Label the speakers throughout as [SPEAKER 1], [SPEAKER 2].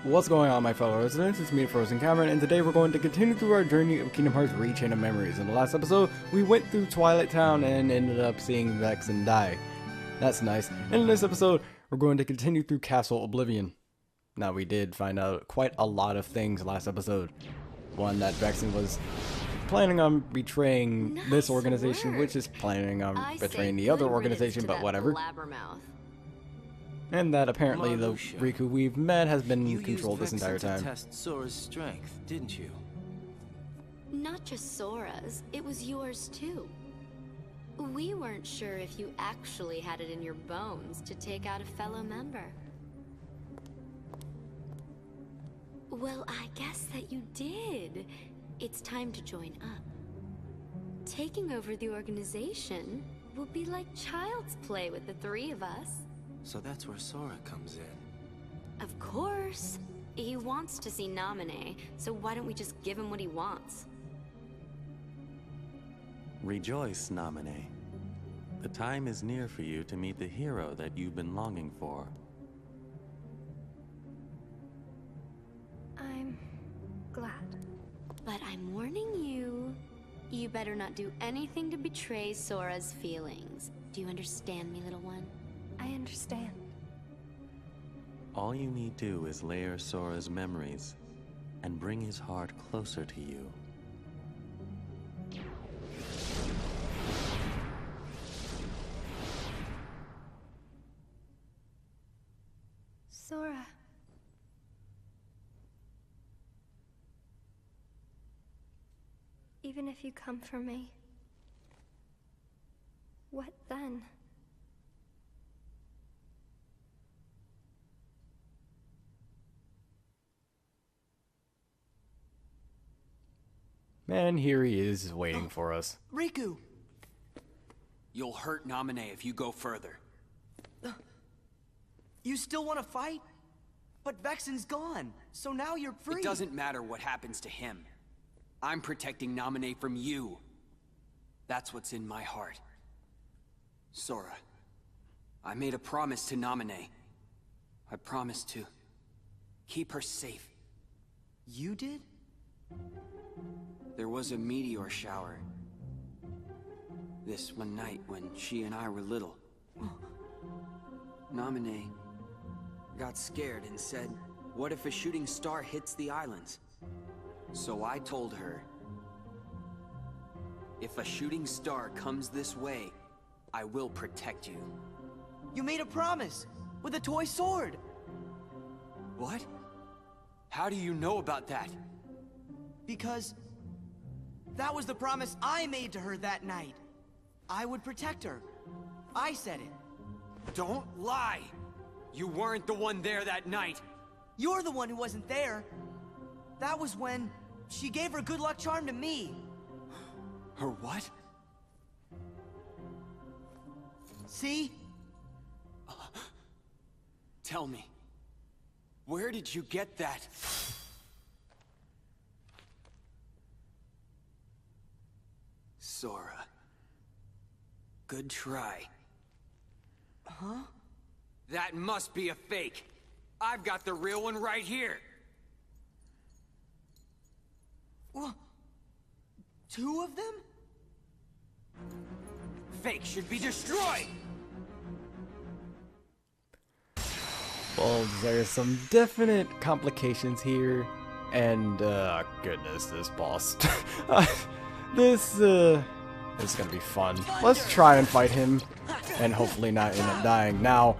[SPEAKER 1] What's going on, my fellow residents? It's me, TheFrozenCavern, and today we're going to continue through our journey of Kingdom Hearts Re-Chain of Memories. In the last episode, we went through Twilight Town and ended up seeing Vexen die. That's nice. And in this episode, we're going to continue through Castle Oblivion. Now, we did find out quite a lot of things last episode. One, that Vexen was planning on betraying this organization, which is planning on betraying the other organization, but whatever. And that apparently the Riku we've met has been controlled this entire time.
[SPEAKER 2] You used Vexen to test Sora's strength, didn't you?
[SPEAKER 3] Not just Sora's, it was yours too. We weren't sure if you actually had it in your bones to take out a fellow member. Well, I guess that you did. It's time to join up. Taking over the organization will be like child's play with the three of us.
[SPEAKER 2] So that's where Sora comes in.
[SPEAKER 3] Of course. He wants to see Namine, so why don't we just give him what he wants?
[SPEAKER 4] Rejoice, Namine. The time is near for you to meet the hero that you've been longing for.
[SPEAKER 3] I'm glad. But I'm warning you. You better not do anything to betray Sora's feelings. Do you understand me, little one? I understand.
[SPEAKER 4] All you need do is layer Sora's memories and bring his heart closer to you.
[SPEAKER 3] Sora. Even if you come for me, what then?
[SPEAKER 1] Man, here he is waiting for us.
[SPEAKER 5] Riku!
[SPEAKER 6] You'll hurt Namine if you go further.
[SPEAKER 5] You still want to fight? But Vexen's gone, so now you're free.
[SPEAKER 6] It doesn't matter what happens to him. I'm protecting Namine from you. That's what's in my heart. Sora, I made a promise to Namine. I promised to keep her safe.
[SPEAKER 5] You did?
[SPEAKER 6] There was a meteor shower this one night when she and I were little. Namine got scared and said, "What if a shooting star hits the islands?" So I told her, if a shooting star comes this way, I will protect you.
[SPEAKER 5] You made a promise with a toy sword.
[SPEAKER 6] What? How do you know about that?
[SPEAKER 5] Because that was the promise I made to her that night. I would protect her. I said it.
[SPEAKER 6] Don't lie! You weren't the one there that night.
[SPEAKER 5] You're the one who wasn't there. That was when she gave her good luck charm to me.
[SPEAKER 6] Her what?
[SPEAKER 5] See?
[SPEAKER 6] Tell me, where did you get that? Sora. Good try.
[SPEAKER 5] Huh?
[SPEAKER 6] That must be a fake. I've got the real one right here.
[SPEAKER 5] Well, two of them?
[SPEAKER 6] Fake should be destroyed!
[SPEAKER 1] Well, there's some definite complications here, and goodness, this boss. This is gonna be fun. Let's try and fight him, and hopefully not end up dying. Now,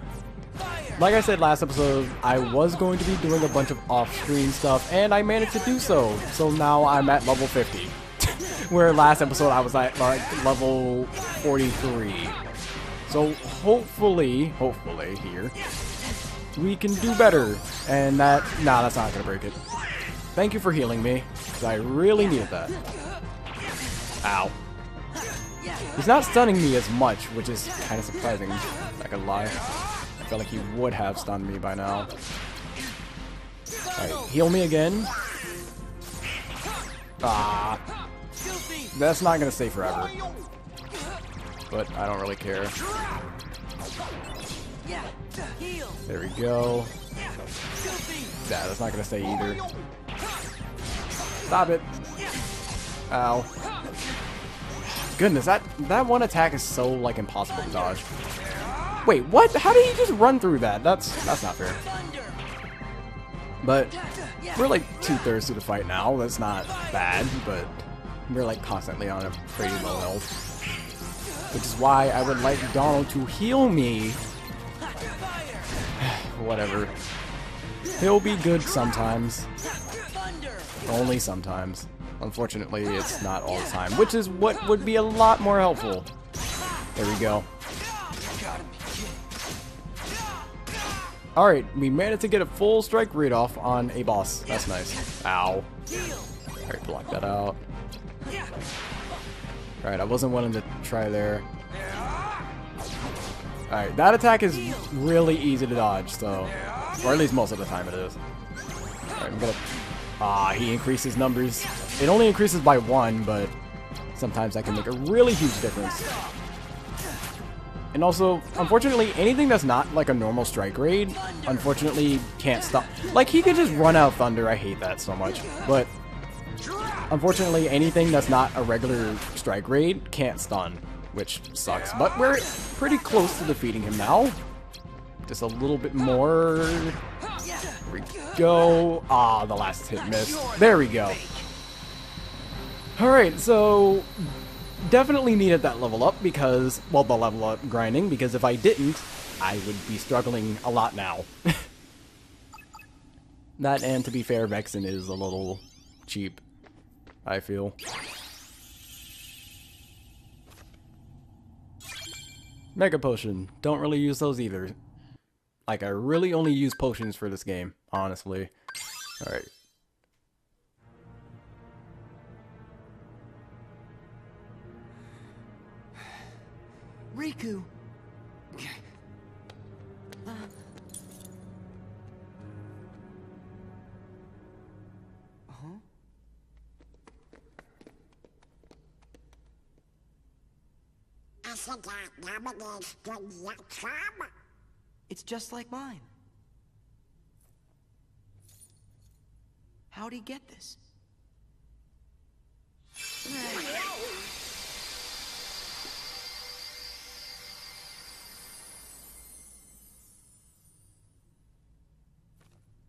[SPEAKER 1] like I said last episode, I was going to be doing a bunch of off-screen stuff, and I managed to do so. So now I'm at level 50, where last episode I was at like level 43. So hopefully here, we can do better. And that, nah, that's not gonna break it. Thank you for healing me, because I really needed that. Ow. He's not stunning me as much, which is kind of surprising, not gonna lie. I felt like he would have stunned me by now. Alright, heal me again. Ah. That's not gonna stay forever. But I don't really care. There we go. Yeah, that's not gonna stay either. Stop it. Ow. Goodness, that one attack is so like impossible to dodge. Wait, what? How did he just run through that? That's not fair. But we're like 2/3 through the fight now. That's not bad, but we're like constantly on a pretty low health. Which is why I would like Donald to heal me. Whatever. He'll be good sometimes. Only sometimes. Unfortunately, it's not all the time, which is what would be a lot more helpful. There we go. Alright, we managed to get a full strike rate off on a boss. That's nice. Ow. Alright, block that out. Alright, I wasn't willing to try there. Alright, that attack is really easy to dodge, so... Or at least most of the time it is. Alright, I'm gonna... Ah, he increases numbers. It only increases by 1, but sometimes that can make a really huge difference. And also, unfortunately, anything that's not like a normal strike rate, unfortunately, can't stop. Like, he could just run out Thunder. I hate that so much. But, unfortunately, anything that's not a regular strike rate can't stun, which sucks. But we're pretty close to defeating him now. Just a little bit more. There we go. Ah, the last hit missed. There we go. Alright, so... Definitely needed that level up because, well, the level up grinding, because if I didn't, I would be struggling a lot now. That, and to be fair, Vexen is a little cheap, I feel. Mega Potion. Don't really use those either. Like, I really only use potions for this game, honestly. Alright.
[SPEAKER 5] Riku! It's just like mine. How'd he get this?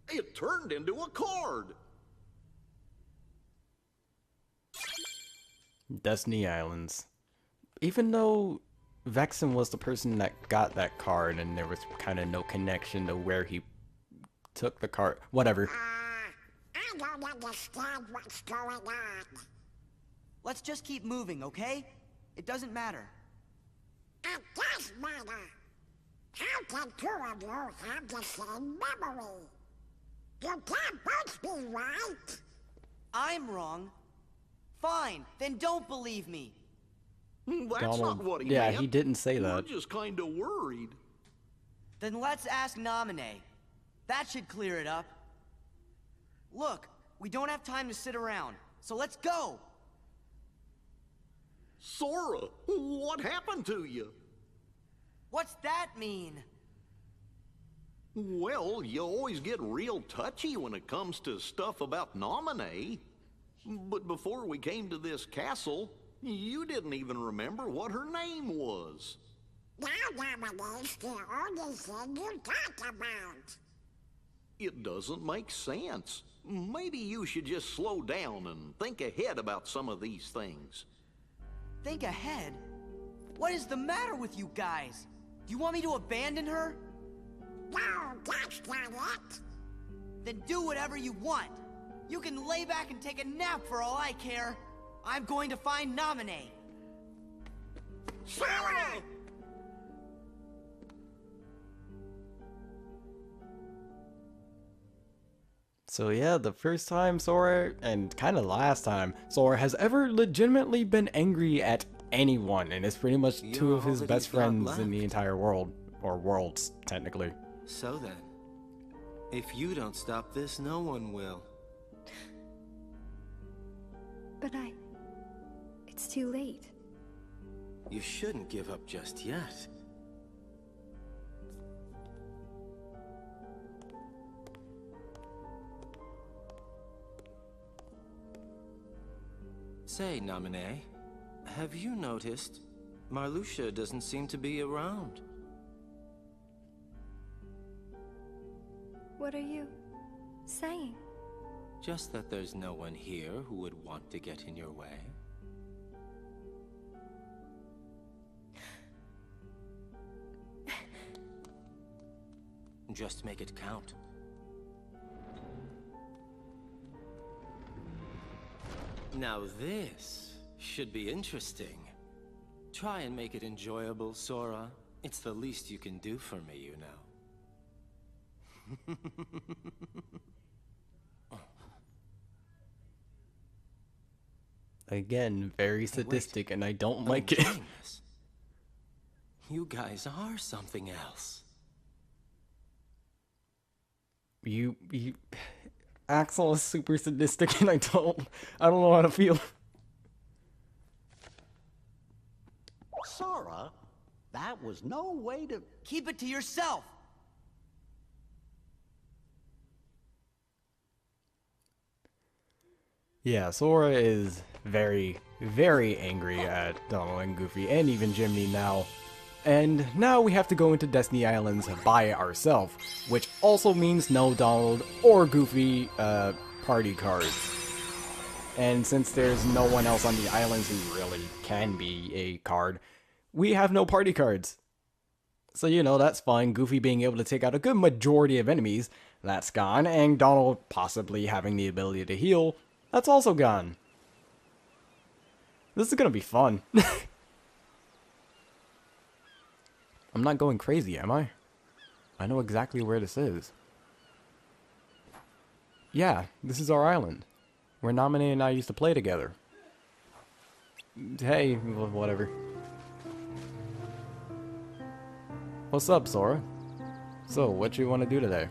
[SPEAKER 7] It turned into a card.
[SPEAKER 1] Destiny Islands. Even though Vexen was the person that got that card and there was kind of no connection to where he took the card. Whatever.
[SPEAKER 8] I don't understand what's going on.
[SPEAKER 5] Let's just keep moving, okay? It doesn't matter.
[SPEAKER 8] It does matter. How can two of you have the same memory? You can't both be right.
[SPEAKER 5] I'm wrong. Fine, then don't believe me.
[SPEAKER 7] That's
[SPEAKER 1] Donald,
[SPEAKER 7] not what he
[SPEAKER 1] yeah,
[SPEAKER 7] meant.
[SPEAKER 1] he didn't say
[SPEAKER 7] We're
[SPEAKER 1] that.
[SPEAKER 7] just kind of worried.
[SPEAKER 5] Then let's ask Namine. That should clear it up. Look, we don't have time to sit around, so let's go!
[SPEAKER 7] Sora, what happened to you?
[SPEAKER 5] What's that mean?
[SPEAKER 7] Well, you always get real touchy when it comes to stuff about Namine. But before we came to this castle, you didn't even remember what her name was.
[SPEAKER 8] Now Namine's the only thing you talk about.
[SPEAKER 7] It doesn't make sense. Maybe you should just slow down and think ahead about some of these things.
[SPEAKER 5] Think ahead? What is the matter with you guys? Do you want me to abandon her?
[SPEAKER 8] No, that's not it.
[SPEAKER 5] Then do whatever you want. You can lay back and take a nap for all I care. I'm going to find Namine.
[SPEAKER 7] Sora!
[SPEAKER 1] So yeah, the first time Sora, and kind of the last time, Sora has ever legitimately been angry at anyone, and it's pretty much two of his best friends in the entire world. Or worlds, technically.
[SPEAKER 2] So then, if you don't stop this, no one will.
[SPEAKER 3] But it's too late.
[SPEAKER 2] You shouldn't give up just yet. Say, Namine, have you noticed Marluxia doesn't seem to be around?
[SPEAKER 9] What are you saying?
[SPEAKER 2] Just that there's no one here who would want to get in your way. Just make it count. Now this should be interesting. Try and make it enjoyable, Sora. It's the least you can do for me, you know.
[SPEAKER 1] Again, very sadistic, and I don't like it.
[SPEAKER 2] enjoying this. You guys are something else.
[SPEAKER 1] You Axel is super sadistic, and I don't know how to feel.
[SPEAKER 10] Sora, that was no way to...
[SPEAKER 5] Keep it to yourself!
[SPEAKER 1] Yeah, Sora is very, very angry at Donald and Goofy, and even Jiminy now. And now we have to go into Destiny Islands by ourselves, which also means no Donald or Goofy party cards. And since there's no one else on the islands who really can be a card, we have no party cards. So, you know, that's fine. Goofy being able to take out a good majority of enemies, that's gone. And Donald possibly having the ability to heal, that's also gone. This is gonna be fun. I'm not going crazy, am I? I know exactly where this is. Yeah, this is our island, where Namine and I used to play together. Hey, whatever. What's up, Sora? So, what you want to do today?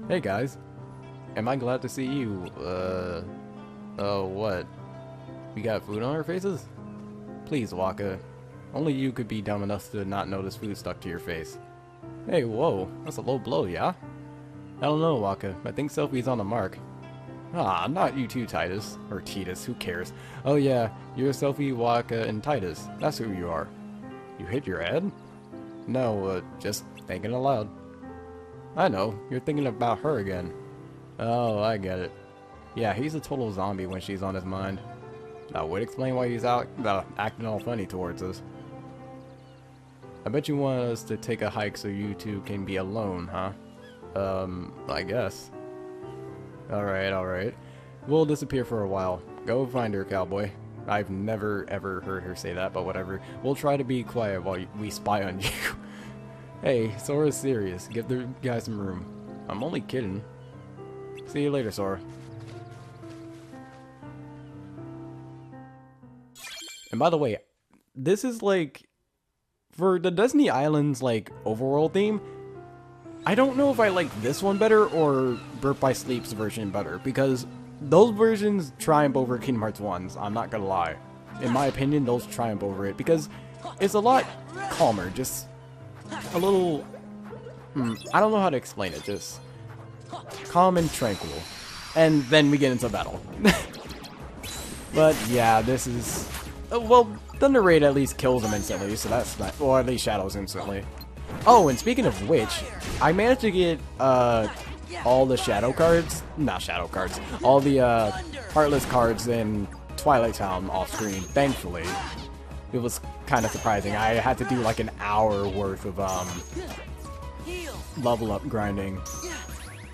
[SPEAKER 1] Hey guys. Am I glad to see you? Oh, what? We got food on our faces? Please, Waka. Only you could be dumb enough to not notice food stuck to your face. Hey, whoa. That's a low blow, yeah? I don't know, Waka. I think Selfie's on the mark. Ah, not you two, Titus. Or Titus, who cares? Oh yeah, you're Selfie, Waka, and Titus. That's who you are. You hit your head? No, just thinking aloud. I know, you're thinking about her again. Oh, I get it. Yeah, he's a total zombie when she's on his mind. That would explain why he's out acting all funny towards us. I bet you want us to take a hike so you two can be alone, huh? I guess. Alright. We'll disappear for a while. Go find her, cowboy. I've never ever heard her say that, but whatever. We'll try to be quiet while we spy on you. Hey, Sora's serious. Give the guy some room. I'm only kidding. See you later, Sora. And by the way, this is like, for the Destiny Islands like overworld theme, I don't know if I like this one better or Birth by Sleep's version better, because those versions triumph over Kingdom Hearts 1's, I'm not gonna lie. In my opinion, those triumph over it, because it's a lot calmer, just a little, I don't know how to explain it, just calm and tranquil. And then we get into battle. But yeah, this is, well, Thunder Raid at least kills him instantly, so that's not, or at least shadows instantly. Oh, and speaking of which, I managed to get all the shadow cards, not shadow cards, all the Heartless cards in Twilight Town off screen, thankfully. It was kind of surprising. I had to do like an hour worth of level up grinding,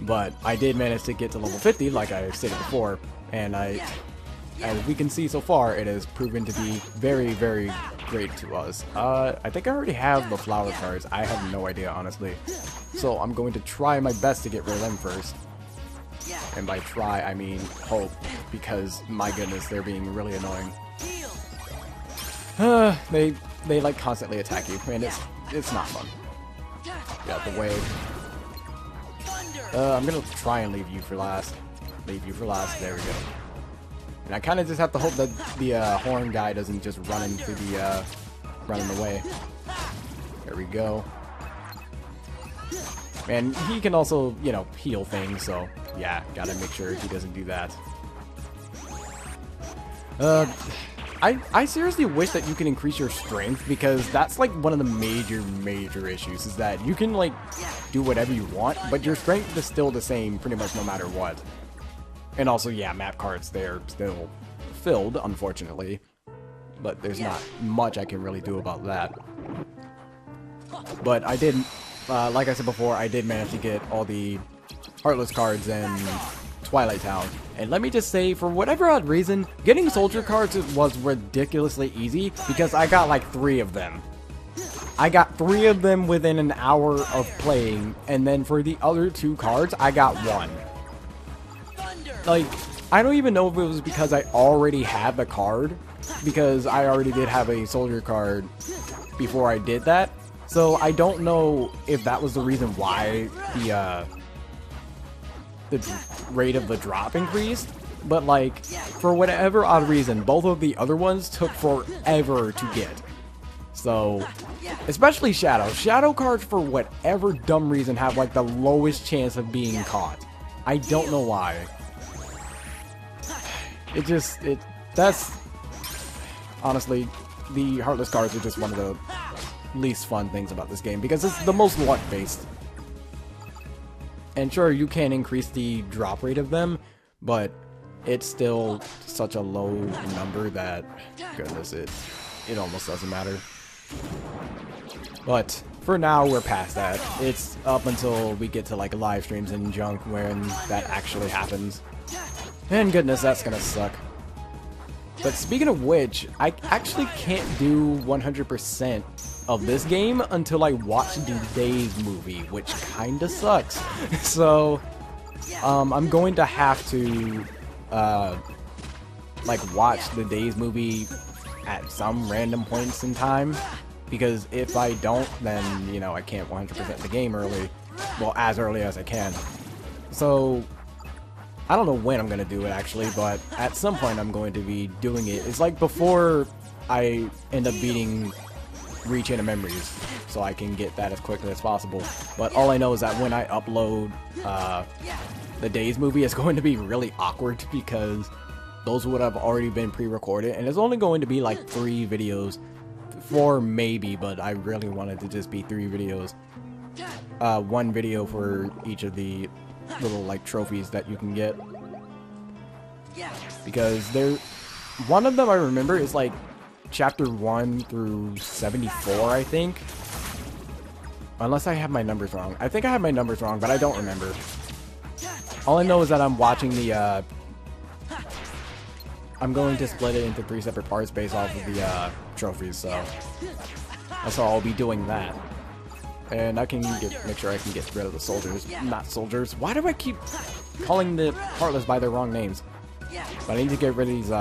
[SPEAKER 1] but I did manage to get to level 50 like I stated before, and as we can see so far, it has proven to be very, very great to us. I think I already have the flower cards. I have no idea, honestly. So I'm going to try my best to get rid of them first. And by try, I mean hope, because my goodness, they're being really annoying. They like constantly attack you, and it's not fun. Get out the way. I'm gonna try and leave you for last. There we go. And I kind of just have to hope that the horn guy doesn't just run into the running away. There we go. And he can also, you know, heal things, so yeah, gotta make sure he doesn't do that. I seriously wish that you can increase your strength, because that's like one of the major issues, is that you can like do whatever you want, but your strength is still the same pretty much no matter what. And also, yeah, map cards, they're still filled, unfortunately, but there's not much I can really do about that. But I did, like I said before, I did manage to get all the Heartless cards in Twilight Town. And let me just say, for whatever odd reason, getting soldier cards was ridiculously easy, because I got like 3 of them. I got 3 of them within an hour of playing, and then for the other 2 cards, I got 1. Like, I don't even know if it was because I already had the card, because I already did have a soldier card before I did that. So I don't know if that was the reason why the rate of the drop increased, but like, for whatever odd reason, both of the other ones took forever to get. So, especially Shadow cards, for whatever dumb reason, have like the lowest chance of being caught. I don't know why. That's honestly, the Heartless cards are just one of the least fun things about this game, because it's the most luck based. And sure, you can increase the drop rate of them, but it's still such a low number that, goodness, it almost doesn't matter. But for now, we're past that. It's up until we get to like live streams and junk when that actually happens. And goodness, that's gonna suck. But speaking of which, I actually can't do 100% of this game until I watch the Days movie, which kinda sucks. So, I'm going to have to, like, watch the Days movie at some random points in time, because if I don't, then, you know, I can't 100% the game early. Well, as early as I can. So, I don't know when I'm going to do it, actually, but at some point I'm going to be doing it. It's like before I end up beating Rechain of Memories, so I can get that as quickly as possible. But all I know is that when I upload the Days movie, it's going to be really awkward, because those would have already been pre-recorded, and it's only going to be like 3 videos. 4 maybe, but I really wanted to just be 3 videos. 1 video for each of the little like trophies that you can get, because one of them I remember is like chapter 1 through 74, I think, unless I have my numbers wrong. I think I have my numbers wrong, but I don't remember. All I know is that I'm watching the I'm going to split it into 3 separate parts based off of the trophies, so that's how I'll be doing that. And I can make sure I can get rid of the soldiers. Not soldiers. Why do I keep calling the Heartless by their wrong names? But I need to get rid of these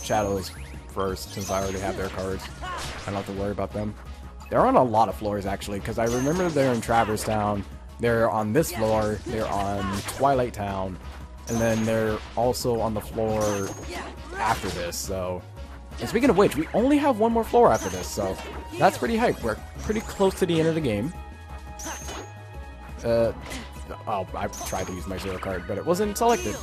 [SPEAKER 1] Shadows first, since I already have their cards. I don't have to worry about them. They're on a lot of floors, actually, because I remember they're in Traverse Town. They're on this floor. They're on Twilight Town. And then they're also on the floor after this, so... And speaking of which, we only have 1 more floor after this, so that's pretty hype. We're pretty close to the end of the game. Oh, I tried to use my 0 card, but it wasn't selected.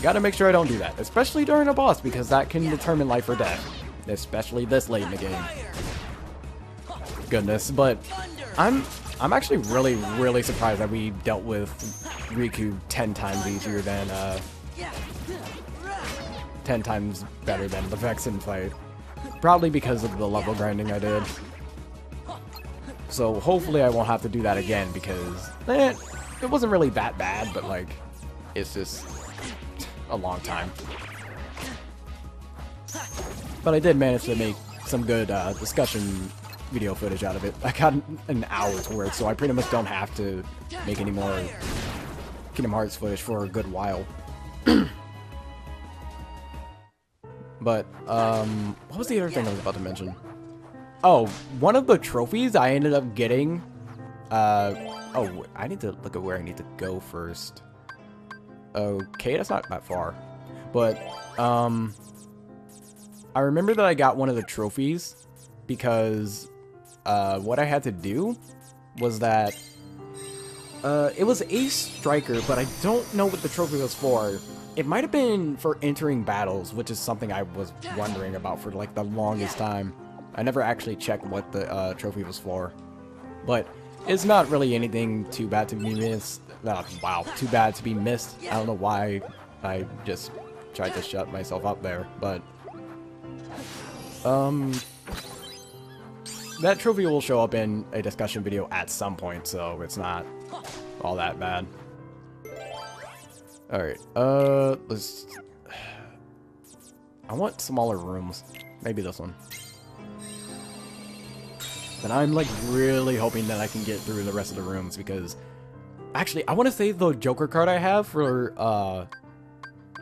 [SPEAKER 1] Gotta make sure I don't do that, especially during a boss, because that can determine life or death. Especially this late in the game. Goodness, but I'm actually really surprised that we dealt with Riku 10 times easier than, 10 times better than the Vexen fight. Probably because of the level grinding I did. So hopefully I won't have to do that again, because it wasn't really that bad, but like, it's just a long time. But I did manage to make some good discussion video footage out of it. I got an hour's worth, so I pretty much don't have to make any more Kingdom Hearts footage for a good while. But, what was the other thing I was about to mention? Oh, one of the trophies I ended up getting, oh, I need to look at where I need to go first. Okay, that's not that far. But, I remember that I got one of the trophies because, what I had to do was that It was Ace Striker, but I don't know what the trophy was for. It might have been for entering battles, which is something I was wondering about for like the longest time. I never actually checked what the trophy was for. But it's not really anything too bad to be missed. Wow, too bad to be missed. I don't know why I just tried to shut myself up there, but that trophy will show up in a discussion video at some point, so it's not all that bad. Alright, let's... I want smaller rooms. Maybe this one. But I'm like really hoping that I can get through the rest of the rooms because... Actually, I want to save the Joker card I have for,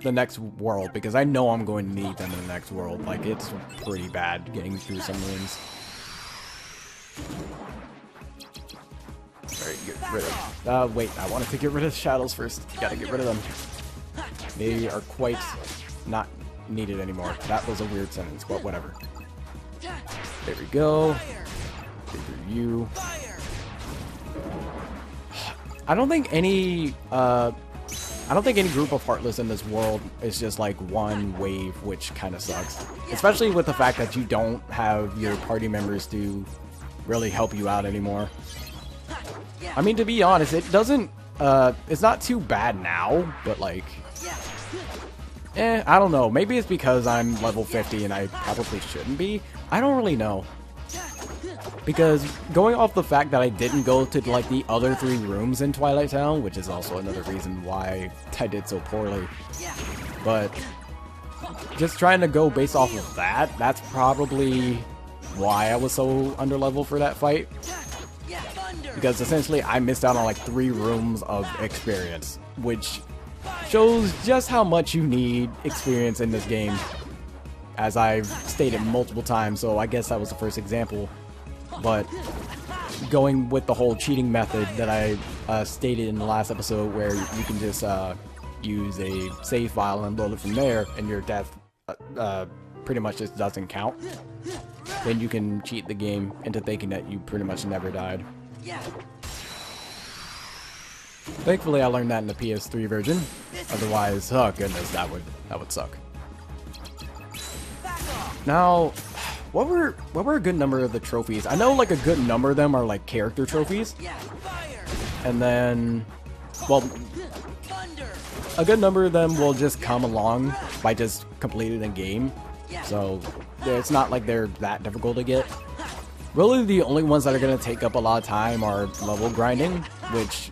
[SPEAKER 1] the next world, because I know I'm going to need them in the next world. Like, it's pretty bad getting through some rooms. Alright, get rid of... wait, I wanted to get rid of the shadows first. Gotta get rid of them. They are quite not needed anymore. That was a weird sentence, but whatever. There we go. Figure you. I don't think any group of Heartless in this world is just like one wave, which kind of sucks. Especially with the fact that you don't have your party members to really help you out anymore. I mean, to be honest, it doesn't, it's not too bad now, but like, I don't know. Maybe it's because I'm level 50 and I probably shouldn't be. I don't really know. Because going off the fact that I didn't go to like the other 3 rooms in Twilight Town, which is also another reason why I did so poorly, but just trying to go based off of that, that's probably why I was so underleveled for that fight. Because essentially I missed out on like 3 rooms of experience, which shows just how much you need experience in this game, as I've stated multiple times, so I guess that was the first example. But going with the whole cheating method that I stated in the last episode, where you can just use a save file and load it from there, and your death pretty much just doesn't count, then you can cheat the game into thinking that you pretty much never died. Thankfully, I learned that in the PS3 version. Otherwise, oh goodness, that would suck. Now, what were a good number of the trophies? I know like a good number of them are like character trophies. And then, well, a good number of them will just come along by just completing the game. So it's not like they're that difficult to get. Really, the only ones that are going to take up a lot of time are level grinding, which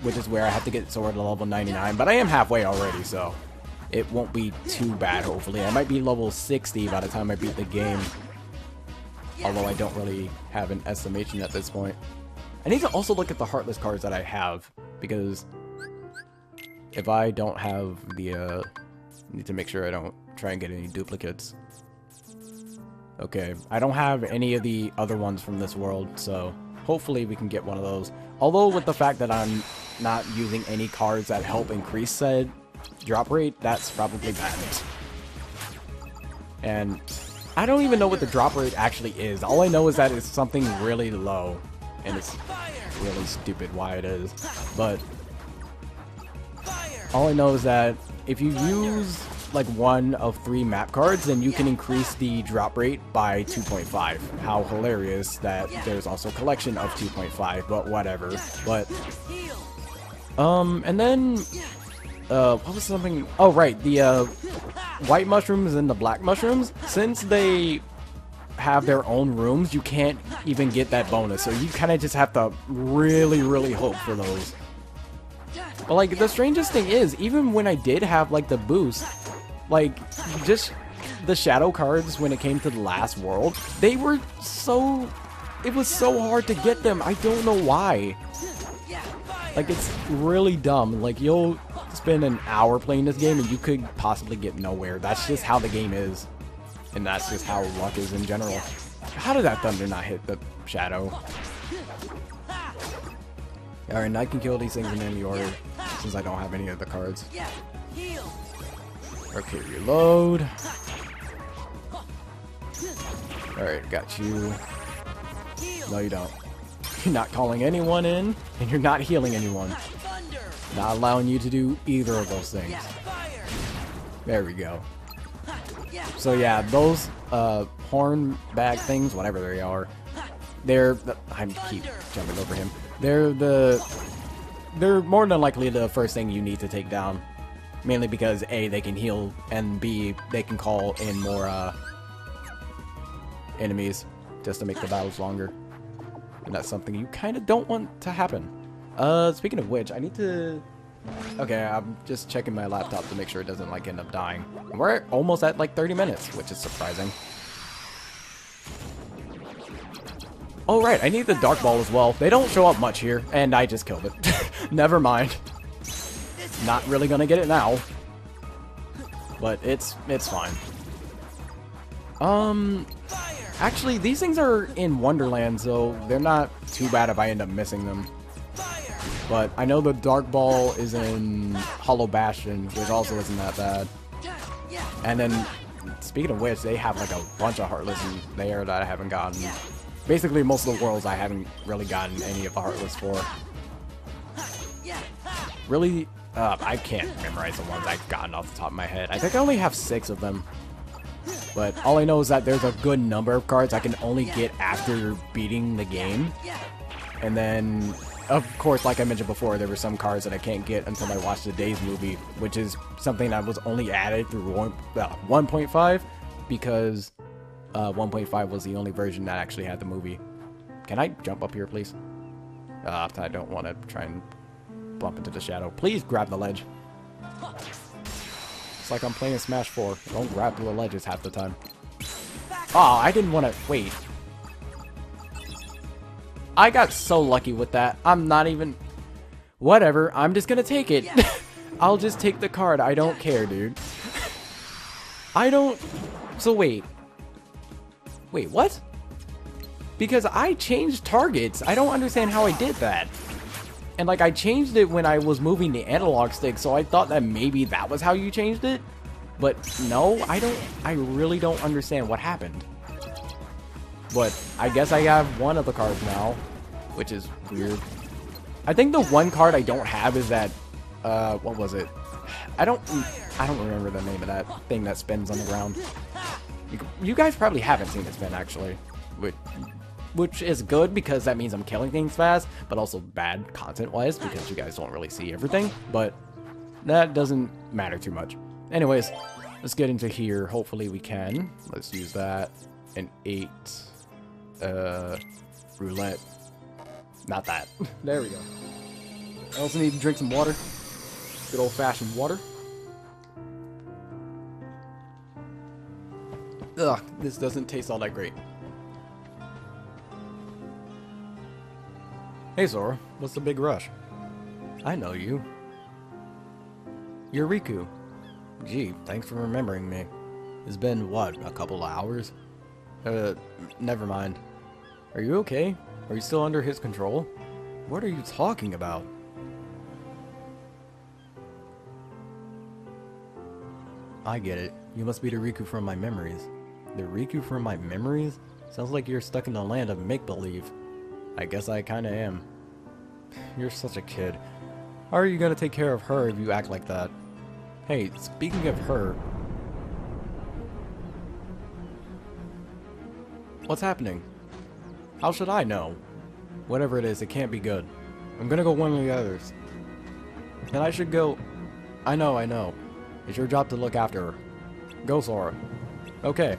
[SPEAKER 1] is where I have to get Sora to level 99. But I am halfway already, so it won't be too bad, hopefully. I might be level 60 by the time I beat the game. Although I don't really have an estimation at this point. I need to also look at the Heartless cards that I have, because if I don't have the, I need to make sure I don't try and get any duplicates. Okay, I don't have any of the other ones from this world, so hopefully we can get one of those. Although with the fact that I'm not using any cards that help increase said drop rate, that's probably bad. And I don't even know what the drop rate actually is. All I know is that it's something really low, and it's really stupid why it is. But all I know is that if you use like one of 3 map cards, then you can increase the drop rate by 2.5. How hilarious that there's also a collection of 2.5, but whatever. But and then what was something? Oh right, the white mushrooms and the black mushrooms, since they have their own rooms, you can't even get that bonus, so you kind of just have to really hope for those. But like, the strangest thing is, even when I did have like the boost, like just the shadow cards when it came to the last world, they were so, it was so hard to get them. I don't know why. Like, it's really dumb. Like, you'll spend an hour playing this game and you could possibly get nowhere. That's just how the game is. And that's just how luck is in general. How did that thunder not hit the shadow? Alright, and I can kill these things in any order, since I don't have any of the cards. Okay, reload. Alright, got you. No, you don't. You're not calling anyone in, and you're not healing anyone. Not allowing you to do either of those things. There we go. So yeah, those horn bag things, whatever they are, I keep jumping over him. They're more than likely the first thing you need to take down. Mainly because A, they can heal, and B, they can call in more enemies just to make the battles longer. And that's something you kind of don't want to happen. Speaking of which, I need to... Okay, I'm just checking my laptop to make sure it doesn't like end up dying. And we're almost at like 30 minutes, which is surprising. Oh right, I need the Dark Ball as well. They don't show up much here, and I just killed it. Never mind. Not really gonna get it now. But it's fine. Actually, these things are in Wonderland, so they're not too bad if I end up missing them. But I know the Dark Ball is in Hollow Bastion, which also isn't that bad. And then, speaking of which, they have like a bunch of Heartless in there that I haven't gotten. Basically, most of the worlds I haven't really gotten any of the Heartless for. Really, I can't memorize the ones I've gotten off the top of my head. I think I only have 6 of them. But all I know is that there's a good number of cards I can only get after beating the game. And then, of course, like I mentioned before, there were some cards that I can't get until I watch the Days movie, which is something that was only added through 1.5 because 1.5 was the only version that actually had the movie. Can I jump up here, please? I don't want to try and bump into the shadow. Please grab the ledge. It's like I'm playing Smash 4. Don't grab the ledges half the time. Oh, I didn't want to... Wait. I got so lucky with that. I'm not even... Whatever. I'm just gonna take it. I'll just take the card. I don't care, dude. I don't... So wait. Wait, what? Because I changed targets. I don't understand how I did that. And like I changed it when I was moving the analog stick, so I thought that maybe that was how you changed it. But no, I really don't understand what happened. But I guess I have one of the cards now, which is weird. I think the one card I don't have is that what was it? I don't remember the name of that thing that spins on the ground. You guys probably haven't seen it spin actually. Which is good because that means I'm killing things fast, but also bad content-wise because you guys don't really see everything, but that doesn't matter too much. Anyways, let's get into here. Hopefully we can. Let's use that. An 8. Roulette. Not that. There we go. I also need to drink some water. Good old-fashioned water. Ugh, this doesn't taste all that great. Hey Sora, what's the big rush? I know you. You're Riku. Gee, thanks for remembering me. It's been, what, a couple of hours? Never mind. Are you okay? Are you still under his control? What are you talking about? I get it. You must be the Riku from my memories. The Riku from my memories? Sounds like you're stuck in the land of make-believe. I guess I kinda am. You're such a kid. How are you gonna take care of her if you act like that? Hey, speaking of her... What's happening? How should I know? Whatever it is, it can't be good. I'm gonna go one of the others. And I should go... I know. It's your job to look after her. Go, Sora. Okay.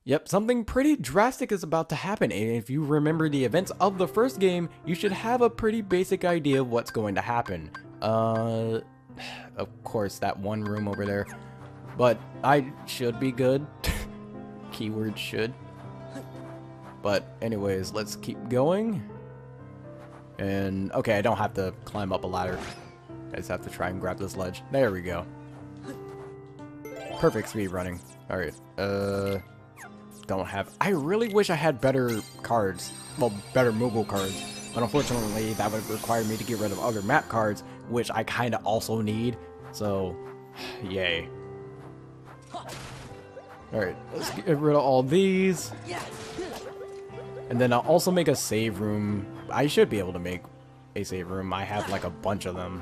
[SPEAKER 1] Yep, something pretty drastic is about to happen, and if you remember the events of the first game, you should have a pretty basic idea of what's going to happen. Of course, that one room over there. But I should be good. Keyword should. But anyways, let's keep going. And, okay, I don't have to climb up a ladder. I just have to try and grab this ledge. There we go. Perfect speed running. Alright, don't have... I really wish I had better cards. Well, better mobile cards. But unfortunately, that would require me to get rid of other map cards, which I kind of also need. So, yay. Alright, let's get rid of all these. And then I'll also make a save room. I should be able to make a save room. I have like a bunch of them,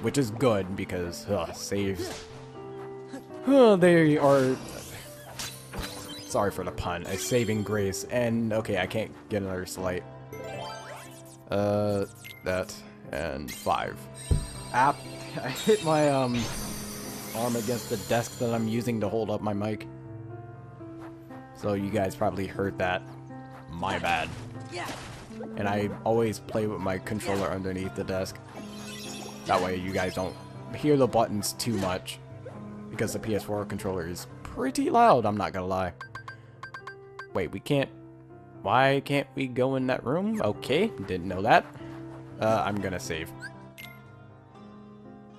[SPEAKER 1] which is good because saves. They are, sorry for the pun, a saving grace. And okay, I can't get another slate. That and 5. I hit my arm against the desk that I'm using to hold up my mic. So you guys probably heard that. My bad. And I always play with my controller underneath the desk. That way you guys don't hear the buttons too much. Because the PS4 controller is pretty loud, I'm not gonna lie. Wait, we can't... Why can't we go in that room? Okay, didn't know that. I'm gonna save.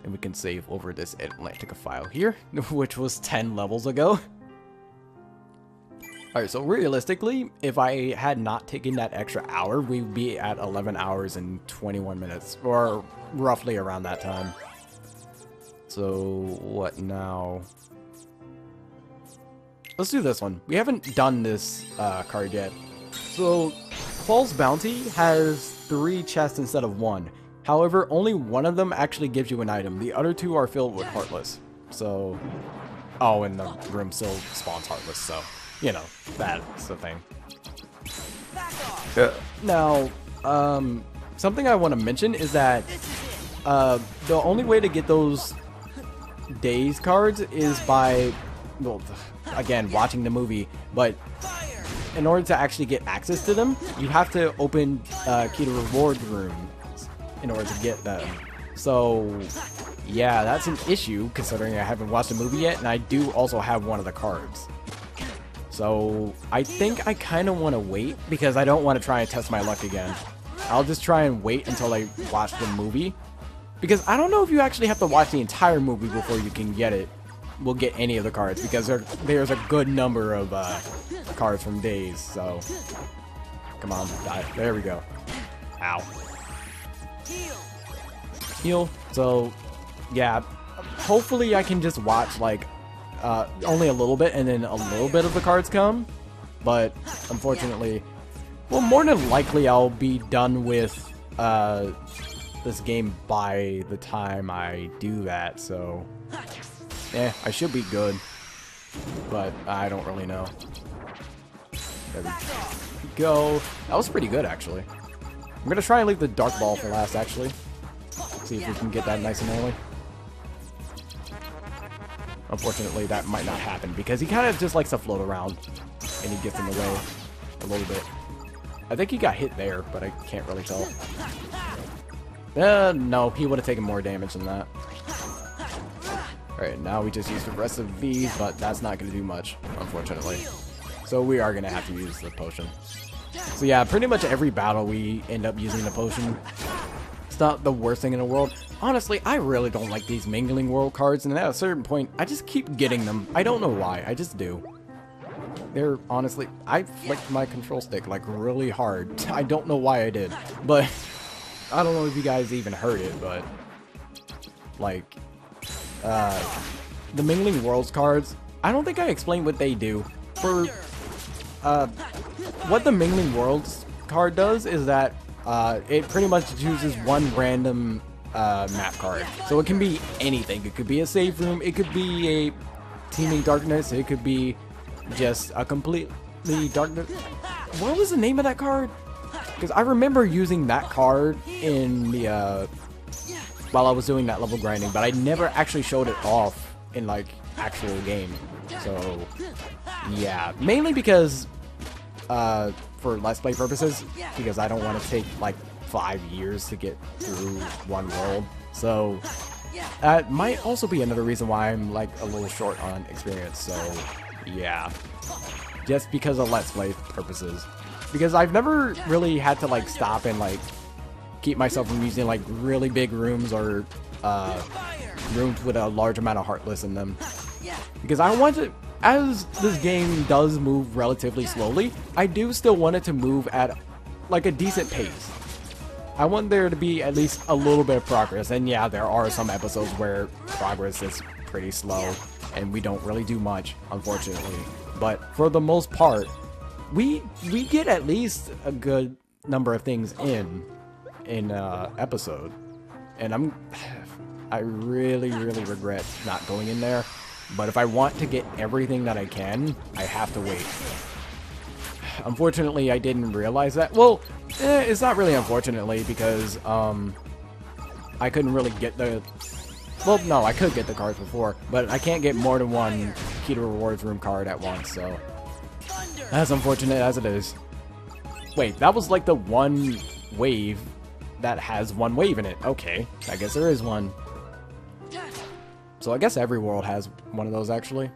[SPEAKER 1] And we can save over this Atlantica file here, which was 10 levels ago. Alright, so realistically, if I had not taken that extra hour, we'd be at 11 hours and 21 minutes, or roughly around that time. So, what now? Let's do this one. We haven't done this card yet. So, False Bounty has 3 chests instead of 1. However, only one of them actually gives you an item. The other 2 are filled with Heartless. So, oh, and the room still spawns Heartless, so, you know, that's the thing. Now, something I want to mention is that the only way to get those Days cards is by, well, again, watching the movie, but in order to actually get access to them, you have to open key to reward rooms in order to get them. So, yeah, that's an issue, considering I haven't watched the movie yet, and I do also have one of the cards. So, I think I kind of want to wait, because I don't want to try and test my luck again. I'll just try and wait until I watch the movie. Because I don't know if you actually have to watch the entire movie before you can get it. We'll get any of the cards, because there's a good number of cards from Days, so... Come on, die. There we go. Ow. Heal. So, yeah. Hopefully I can just watch, like, only a little bit, and then a little bit of the cards come. But, unfortunately... Well, more than likely I'll be done with, this game by the time I do that, so... I should be good. But I don't really know. There we go. That was pretty good, actually. I'm gonna try and leave the Dark Ball for last, actually. See if we can get that nice and early. Unfortunately, that might not happen, because he kind of just likes to float around. And he gets in the way a little bit. I think he got hit there, but I can't really tell. No, he would have taken more damage than that. Alright, now we just use the rest of these, but that's not going to do much, unfortunately. So we are going to have to use the potion. So yeah, pretty much every battle we end up using the potion. It's not the worst thing in the world. Honestly, I really don't like these Mingling World cards, and at a certain point, I just keep getting them. I don't know why, I just do. They're, honestly, I flicked my control stick, like, really hard. I don't know why I did, but... I don't know if you guys even heard it, but... Like... the Mingling Worlds cards, I don't think I explained what they do. For, what the Mingling Worlds card does is that, it pretty much chooses one random, map card. So it can be anything. It could be a save room, it could be a Teeming Darkness, it could be just a completely darkness. What was the name of that card? Because I remember using that card in the, while I was doing that level grinding, but I never actually showed it off in, like, actual game. So, yeah. Mainly because, for Let's Play purposes, because I don't want to take, like, 5 years to get through one world. So, that might also be another reason why I'm, like, a little short on experience. So, yeah. Just because of Let's Play purposes. Because I've never really had to, like, stop and, like, keep myself from using, like, really big rooms or rooms with a large amount of Heartless in them. Because I want to, as this game does move relatively slowly, I do still want it to move at, like, a decent pace. I want there to be at least a little bit of progress, and yeah, there are some episodes where progress is pretty slow, and we don't really do much, unfortunately. but for the most part, we get at least a good number of things in episode, and I really regret not going in there. But if I want to get everything that I can, I have to wait. Unfortunately, I didn't realize that. Well, it's not really unfortunately, because I couldn't really get the... Well, no, I could get the cards before, but I can't get more than one Key to Rewards room card at once, so... As unfortunate as it is. Wait, that was like the one wave that has one wave in it. Okay, I guess there is one. So I guess every world has one of those, actually.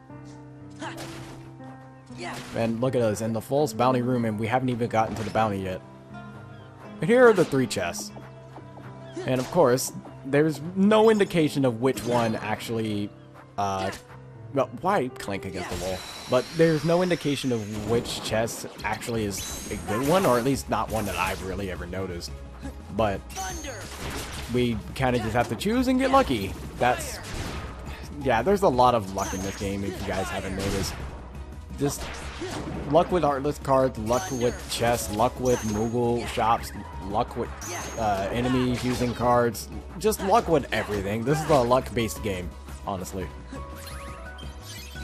[SPEAKER 1] And look at us in the false bounty room, and we haven't even gotten to the bounty yet. But here are the 3 chests. And of course, there's no indication of which one actually, well, why clank against the wall? But there's no indication of which chest actually is a good one, or at least not one that I've really ever noticed. But we kind of just have to choose and get lucky. That's... Yeah, there's a lot of luck in this game, if you guys haven't noticed. Just luck with Artless cards, luck with chests, luck with Moogle shops, luck with enemies using cards. Just luck with everything. This is a luck-based game, honestly.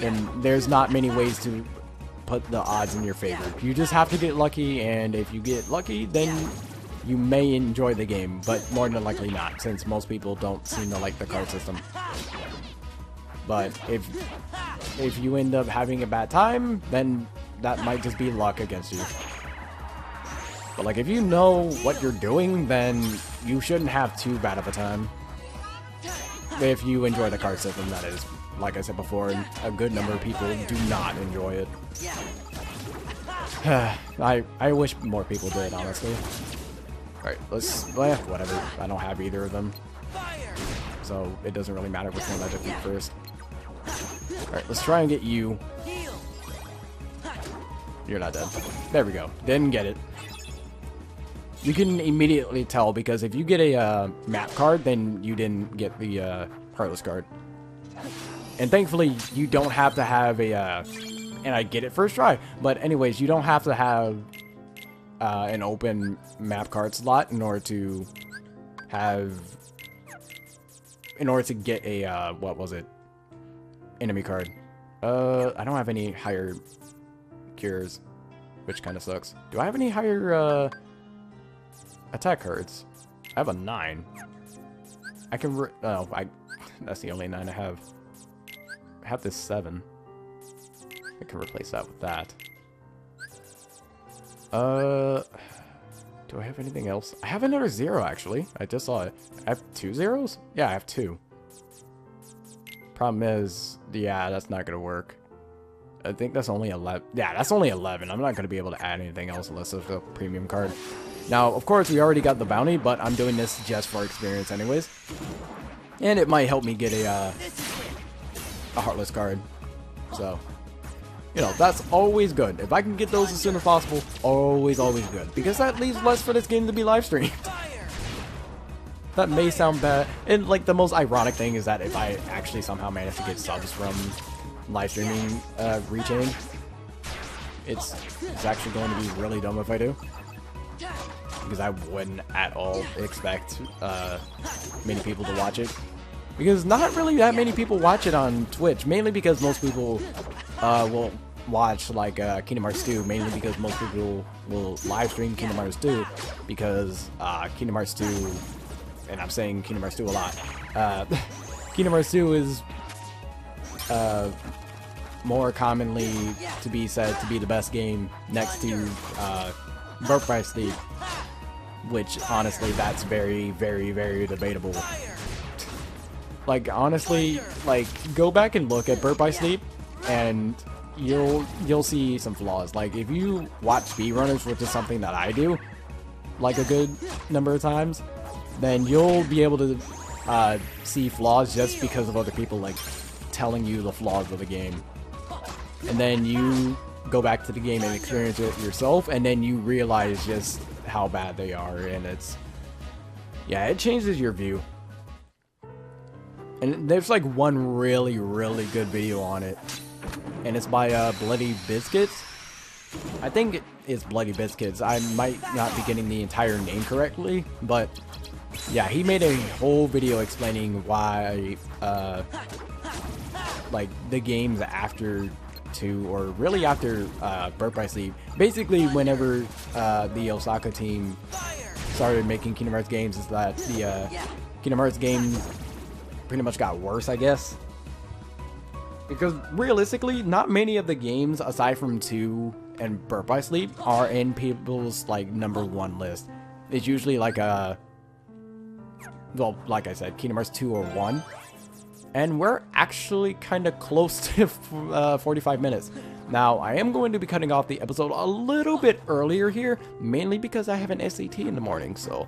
[SPEAKER 1] And there's not many ways to put the odds in your favor. You just have to get lucky, and if you get lucky, then you may enjoy the game, but more than likely not, since most people don't seem to like the card system. But if you end up having a bad time, then that might just be luck against you. But like, if you know what you're doing, then you shouldn't have too bad of a time. If you enjoy the card system, that is. Like I said before, a good number of people do not enjoy it. I wish more people did, honestly. Alright, well, whatever. I don't have either of them. So it doesn't really matter which one I defeat first. Alright, let's try and get you. You're not dead. There we go. Didn't get it. You can immediately tell, because if you get a map card, then you didn't get the Heartless card. And thankfully, you don't have to have a... and I get it first try. But anyways, you don't have to have an open map card slot in order to have... In order to get a, what was it? Enemy card. I don't have any higher cures, which kind of sucks. Do I have any higher attack cards? I have a 9. I can that's the only 9 I have. I have this 7. I can replace that with that. Do I have anything else? I have another 0, actually. I just saw it. I have 2 zeros? Yeah, I have 2. Problem is, yeah, that's not gonna work. I think that's only 11. Yeah, that's only 11. I'm not gonna be able to add anything else unless it's a premium card. Now, of course, we already got the bounty, but I'm doing this just for experience anyways. And it might help me get a Heartless card. So, you know, that's always good. If I can get those as soon as possible, always good. Because that leaves less for this game to be live streamed. That may sound bad. And, like, the most ironic thing is that if I actually somehow manage to get subs from live streaming Rechain, it's actually going to be really dumb if I do. Because I wouldn't at all expect many people to watch it. Because not really that many people watch it on Twitch. Mainly because most people will watch, like, Kingdom Hearts 2. Mainly because most people will live stream Kingdom Hearts 2. Because Kingdom Hearts 2... And I'm saying Kingdom Hearts 2 a lot. Kingdom Hearts 2 is more commonly to be said to be the best game next to Birth by Sleep. Which, honestly, that's very debatable. Like, honestly, like, go back and look at Birth by Sleep, and you'll see some flaws. Like, if you watch speedrunners, which is something that I do, like, a good number of times, then you'll be able to see flaws just because of other people, like, telling you the flaws of the game. And then you go back to the game and experience it yourself, and then you realize just how bad they are, and it's... Yeah, it changes your view. And there's, like, one really good video on it. and it's by Bloody Biscuits. I think it's Bloody Biscuits. I might not be getting the entire name correctly, but yeah, he made a whole video explaining why, like, the games after 2, or really after Birth by Sleep, basically whenever the Osaka team started making Kingdom Hearts games, is that the Kingdom Hearts games pretty much got worse, I guess. Because realistically, not many of the games aside from 2 and Birth by Sleep are in people's like #1 list. It's usually like a, well, like I said, Kingdom Hearts 2 or 1. And we're actually kind of close to 45 minutes. Now, I am going to be cutting off the episode a little bit earlier here, mainly because I have an SAT in the morning, so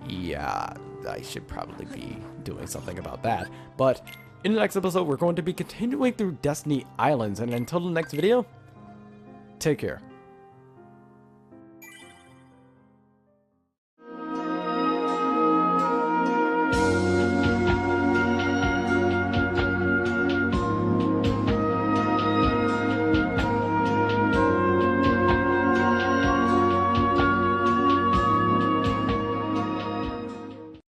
[SPEAKER 1] yeah, I should probably be doing something about that. But in the next episode, we're going to be continuing through Destiny Islands, and until the next video, take care.